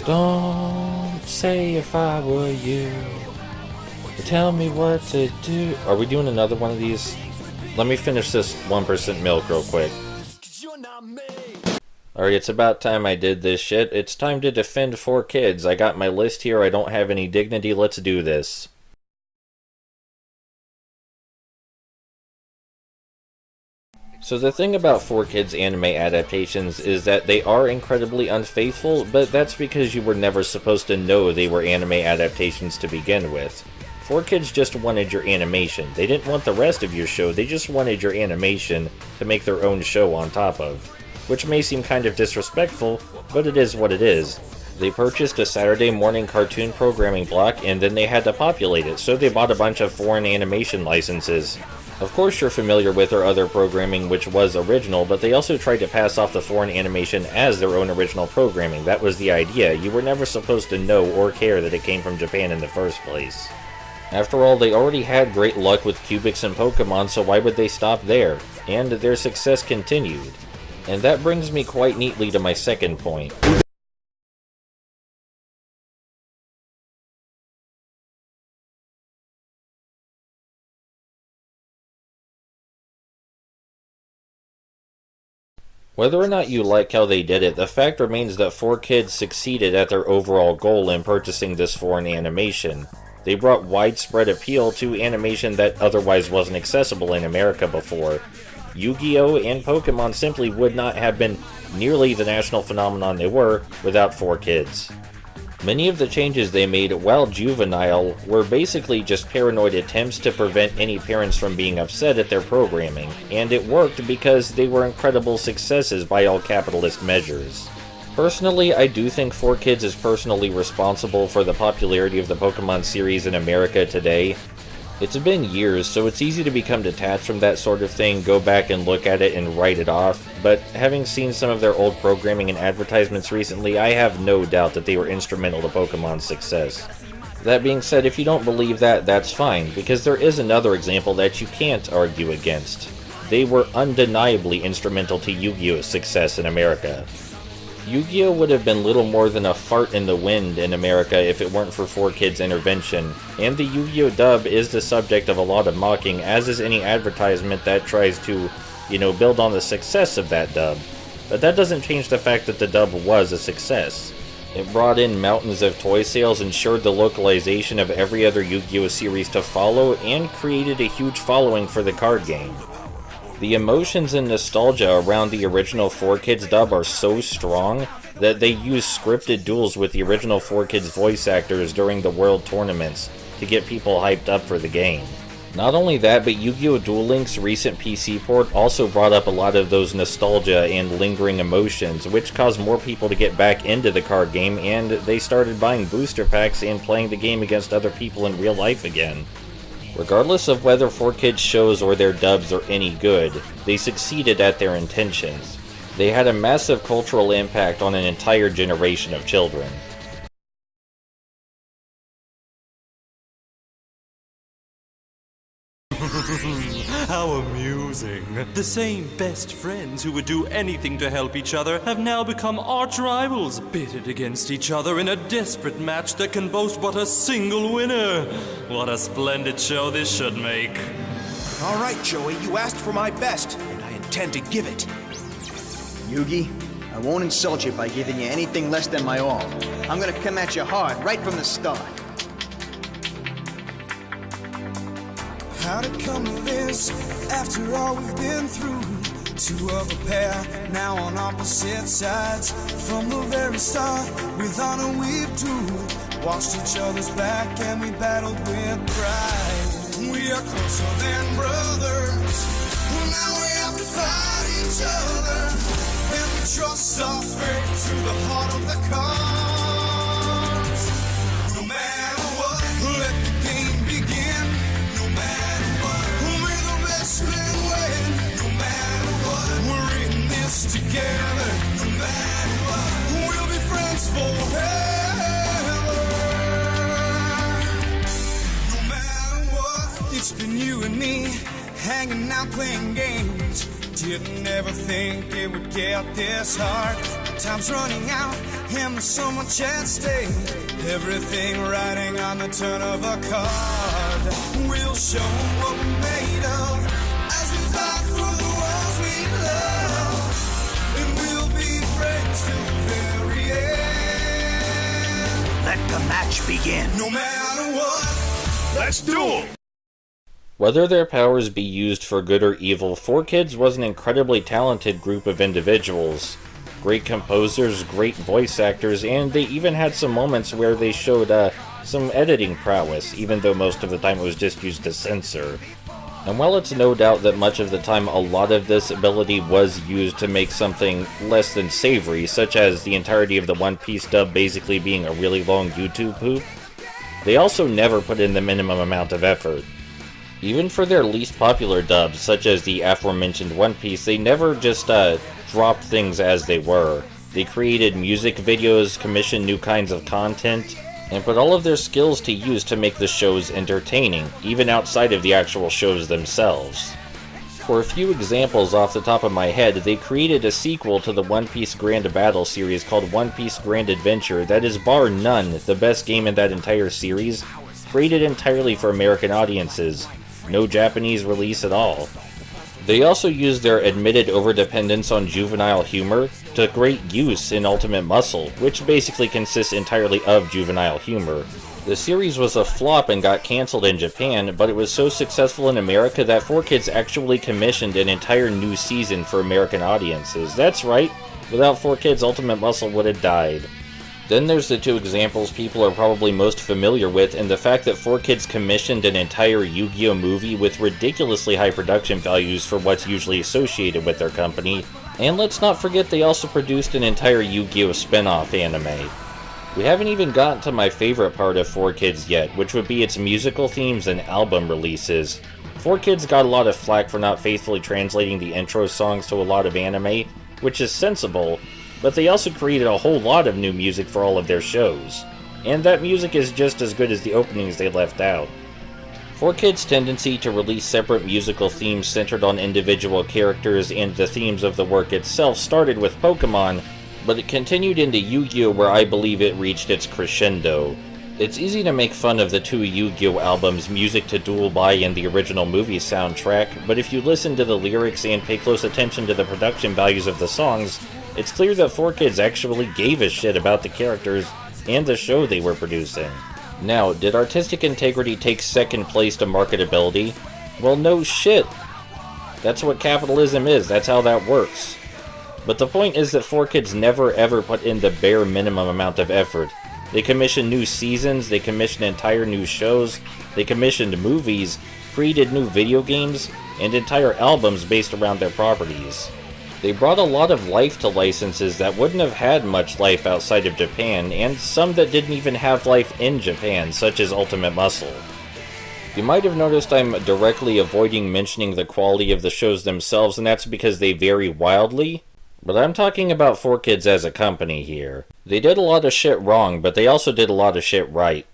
Don't say if I were you. Tell me what to do. Are we doing another one of these? Let me finish this 1% milk real quick. Alright, it's about time I did this shit. It's time to defend 4Kids. I got my list here. I don't have any dignity. Let's do this. So the thing about 4Kids anime adaptations is that they are incredibly unfaithful, but that's because you were never supposed to know they were anime adaptations to begin with. 4Kids just wanted your animation. They didn't want the rest of your show, they just wanted your animation to make their own show on top of. Which may seem kind of disrespectful, but it is what it is. They purchased a Saturday morning cartoon programming block and then they had to populate it, so they bought a bunch of foreign animation licenses. Of course you're familiar with their other programming which was original, but they also tried to pass off the foreign animation as their own original programming. That was the idea. You were never supposed to know or care that it came from Japan in the first place. After all, they already had great luck with Cubics and Pokemon, so why would they stop there? And their success continued. And that brings me quite neatly to my second point. Whether or not you like how they did it, the fact remains that 4Kids succeeded at their overall goal in purchasing this foreign animation. They brought widespread appeal to animation that otherwise wasn't accessible in America before. Yu-Gi-Oh! And Pokemon simply would not have been nearly the national phenomenon they were without 4Kids. Many of the changes they made, while juvenile, were basically just paranoid attempts to prevent any parents from being upset at their programming, and it worked because they were incredible successes by all capitalist measures. Personally, I do think 4Kids is personally responsible for the popularity of the Pokemon series in America today. It's been years, so it's easy to become detached from that sort of thing, go back and look at it and write it off, but having seen some of their old programming and advertisements recently, I have no doubt that they were instrumental to Pokemon's success. That being said, if you don't believe that, that's fine, because there is another example that you can't argue against. They were undeniably instrumental to Yu-Gi-Oh's success in America. Yu-Gi-Oh! Would have been little more than a fart in the wind in America if it weren't for 4Kids' intervention, and the Yu-Gi-Oh! Dub is the subject of a lot of mocking, as is any advertisement that tries to, build on the success of that dub. But that doesn't change the fact that the dub was a success. It brought in mountains of toy sales, ensured the localization of every other Yu-Gi-Oh! Series to follow, and created a huge following for the card game. The emotions and nostalgia around the original 4Kids dub are so strong that they use scripted duels with the original 4Kids voice actors during the world tournaments to get people hyped up for the game. Not only that, but Yu-Gi-Oh! Duel Link's recent PC port also brought up a lot of those nostalgia and lingering emotions, which caused more people to get back into the card game, and they started buying booster packs and playing the game against other people in real life again. Regardless of whether 4Kids shows or their dubs are any good, they succeeded at their intentions. They had a massive cultural impact on an entire generation of children. How amusing. The same best friends who would do anything to help each other have now become arch rivals, pitted against each other in a desperate match that can boast but a single winner. What a splendid show this should make. All right, Joey, you asked for my best, and I intend to give it. Yugi, I won't insult you by giving you anything less than my all. I'm gonna come at you hard right from the start. How'd it come to this, after all we've been through? Two of a pair, now on opposite sides. From the very start, with honor we've two watched each other's back and we battled with pride. We are closer than brothers, now we have to fight each other. And we trust our fate to the heart of the cards. No matter what, let the game begin. No matter what, may the best man win. No matter what, we're in this together. No matter what, we'll be friends forever. No matter what, it's been you and me, hanging out playing games. Didn't ever think it would get this hard. Time's running out, and there's so much at stake. Everything riding on the turn of a card. We'll show 'em what we're made of as we fight for the ones we love. And we'll be friends till the very end. Let the match begin. No matter what. Let's duel! Whether their powers be used for good or evil, 4Kids was an incredibly talented group of individuals. Great composers, great voice actors, and they even had some moments where they showed some editing prowess, even though most of the time it was just used to censor. And while it's no doubt that much of the time a lot of this ability was used to make something less than savory, such as the entirety of the One Piece dub basically being a really long YouTube poop, they also never put in the minimum amount of effort. Even for their least popular dubs, such as the aforementioned One Piece, they never just dropped things as they were. They created music videos, commissioned new kinds of content, and put all of their skills to use to make the shows entertaining, even outside of the actual shows themselves. For a few examples off the top of my head, they created a sequel to the One Piece Grand Battle series called One Piece Grand Adventure that is bar none the best game in that entire series, created entirely for American audiences. No Japanese release at all. They also used their admitted overdependence on juvenile humor to great use in Ultimate Muscle, which basically consists entirely of juvenile humor. The series was a flop and got cancelled in Japan, but it was so successful in America that 4Kids actually commissioned an entire new season for American audiences. That's right, without 4Kids, Ultimate Muscle would have died. Then there's the two examples people are probably most familiar with, and the fact that 4Kids commissioned an entire Yu-Gi-Oh! Movie with ridiculously high production values for what's usually associated with their company. And let's not forget they also produced an entire Yu-Gi-Oh! Spin-off anime. We haven't even gotten to my favorite part of 4Kids yet, which would be its musical themes and album releases. 4Kids got a lot of flack for not faithfully translating the intro songs to a lot of anime, which is sensible, but they also created a whole lot of new music for all of their shows. And that music is just as good as the openings they left out. 4Kids' tendency to release separate musical themes centered on individual characters and the themes of the work itself started with Pokemon, but it continued into Yu-Gi-Oh! Where I believe it reached its crescendo. It's easy to make fun of the two Yu-Gi-Oh! Albums, Music to Duel By and the original movie soundtrack, but if you listen to the lyrics and pay close attention to the production values of the songs, it's clear that 4Kids actually gave a shit about the characters and the show they were producing. Now, did artistic integrity take second place to marketability? Well, no shit. That's what capitalism is, that's how that works. But the point is that 4Kids never ever put in the bare minimum amount of effort. They commissioned new seasons, they commissioned entire new shows, they commissioned movies, created new video games, and entire albums based around their properties. They brought a lot of life to licenses that wouldn't have had much life outside of Japan, and some that didn't even have life in Japan, such as Ultimate Muscle. You might have noticed I'm directly avoiding mentioning the quality of the shows themselves, and that's because they vary wildly. But I'm talking about 4Kids as a company here. They did a lot of shit wrong, but they also did a lot of shit right.